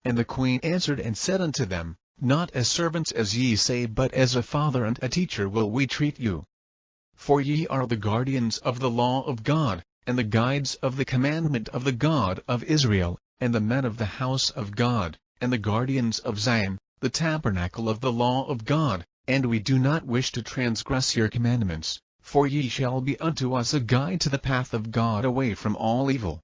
And the queen answered and said unto them, Not as servants as ye say, but as a father and a teacher will we treat you. For ye are the guardians of the law of God, and the guides of the commandment of the God of Israel, and the men of the house of God, and the guardians of Zion, the tabernacle of the law of God, and we do not wish to transgress your commandments, for ye shall be unto us a guide to the path of God away from all evil.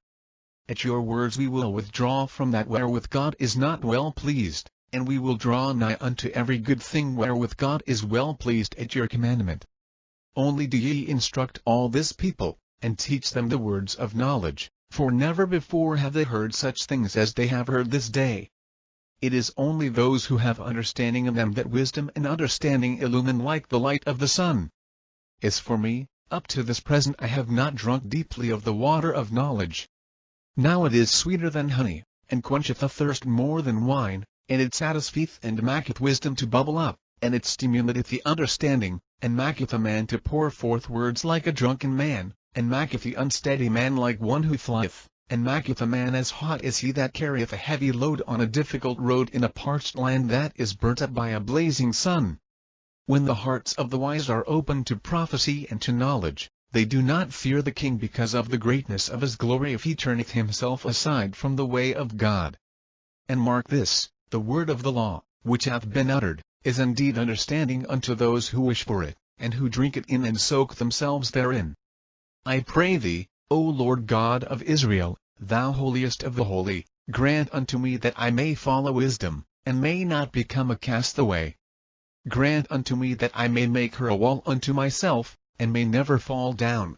At your words we will withdraw from that wherewith God is not well pleased, and we will draw nigh unto every good thing wherewith God is well pleased at your commandment. Only do ye instruct all this people, and teach them the words of knowledge, for never before have they heard such things as they have heard this day. It is only those who have understanding in them that wisdom and understanding illumine like the light of the sun. As for me, up to this present I have not drunk deeply of the water of knowledge. Now it is sweeter than honey, and quencheth a thirst more than wine, and it satisfieth and maketh wisdom to bubble up, and it stimulateth the understanding, and maketh a man to pour forth words like a drunken man, and maketh the unsteady man like one who flieth, and maketh a man as hot as he that carrieth a heavy load on a difficult road in a parched land that is burnt up by a blazing sun. When the hearts of the wise are open to prophecy and to knowledge, they do not fear the king because of the greatness of his glory if he turneth himself aside from the way of God. And mark this, the word of the law, which hath been uttered, is indeed understanding unto those who wish for it, and who drink it in and soak themselves therein. I pray thee, O Lord God of Israel, thou holiest of the holy, grant unto me that I may follow wisdom, and may not become a castaway. Grant unto me that I may make her a wall unto myself, and may never fall down.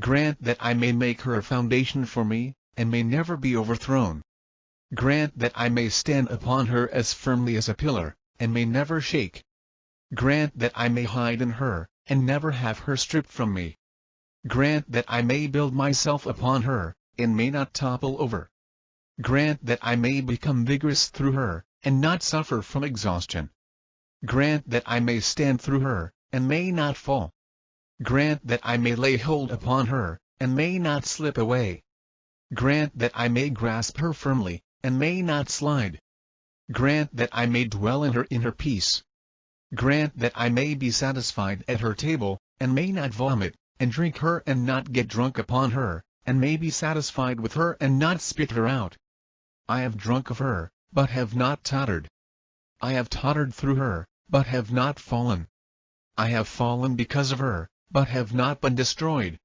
Grant that I may make her a foundation for me, and may never be overthrown. Grant that I may stand upon her as firmly as a pillar, and may never shake. Grant that I may hide in her, and never have her stripped from me. Grant that I may build myself upon her, and may not topple over. Grant that I may become vigorous through her, and not suffer from exhaustion. Grant that I may stand through her, and may not fall. Grant that I may lay hold upon her, and may not slip away. Grant that I may grasp her firmly, and may not slide. Grant that I may dwell in her peace. Grant that I may be satisfied at her table, and may not vomit, and drink her and not get drunk upon her, and may be satisfied with her and not spit her out. I have drunk of her, but have not tottered. I have tottered through her, but have not fallen. I have fallen because of her, but have not been destroyed.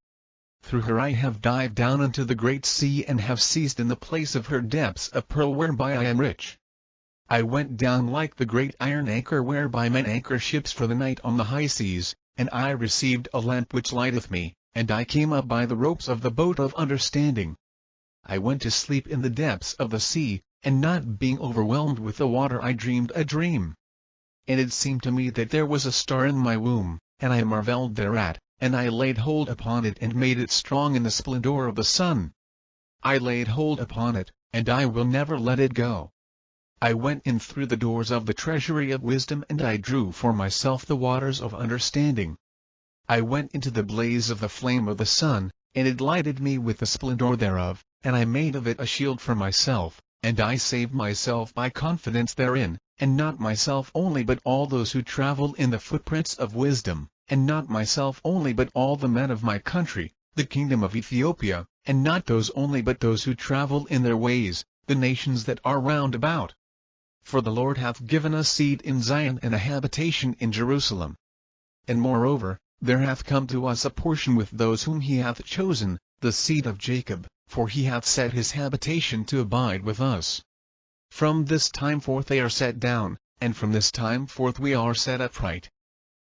Through her I have dived down into the great sea and have seized in the place of her depths a pearl whereby I am rich. I went down like the great iron anchor whereby men anchor ships for the night on the high seas, and I received a lamp which lighteth me, and I came up by the ropes of the boat of understanding. I went to sleep in the depths of the sea, and not being overwhelmed with the water I dreamed a dream. And it seemed to me that there was a star in my womb, and I marveled thereat, and I laid hold upon it and made it strong in the splendor of the sun. I laid hold upon it, and I will never let it go. I went in through the doors of the treasury of wisdom and I drew for myself the waters of understanding. I went into the blaze of the flame of the sun, and it lighted me with the splendor thereof, and I made of it a shield for myself, and I saved myself by confidence therein, and not myself only but all those who travel in the footprints of wisdom, and not myself only but all the men of my country, the kingdom of Ethiopia, and not those only but those who travel in their ways, the nations that are round about. For the Lord hath given us seed in Zion and a habitation in Jerusalem. And moreover, there hath come to us a portion with those whom he hath chosen, the seed of Jacob, for he hath set his habitation to abide with us. From this time forth they are set down, and from this time forth we are set upright.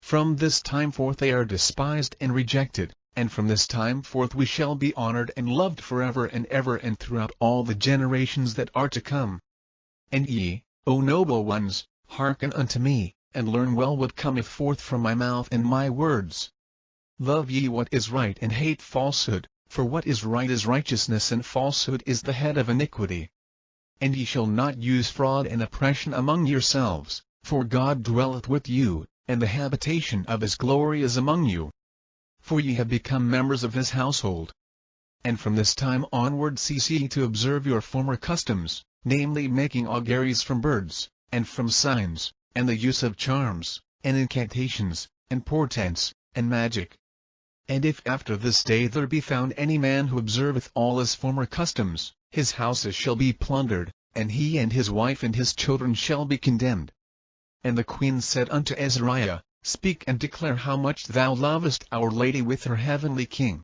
From this time forth they are despised and rejected, and from this time forth we shall be honored and loved forever and ever and throughout all the generations that are to come. And ye, O noble ones, hearken unto me, and learn well what cometh forth from my mouth and my words. Love ye what is right and hate falsehood, for what is right is righteousness and falsehood is the head of iniquity. And ye shall not use fraud and oppression among yourselves, for God dwelleth with you, and the habitation of his glory is among you. For ye have become members of his household. And from this time onward cease ye to observe your former customs, namely making auguries from birds, and from signs, and the use of charms, and incantations, and portents, and magic. And if after this day there be found any man who observeth all his former customs, his houses shall be plundered, and he and his wife and his children shall be condemned. And the queen said unto Azariah, Speak and declare how much thou lovest our Lady with her heavenly King.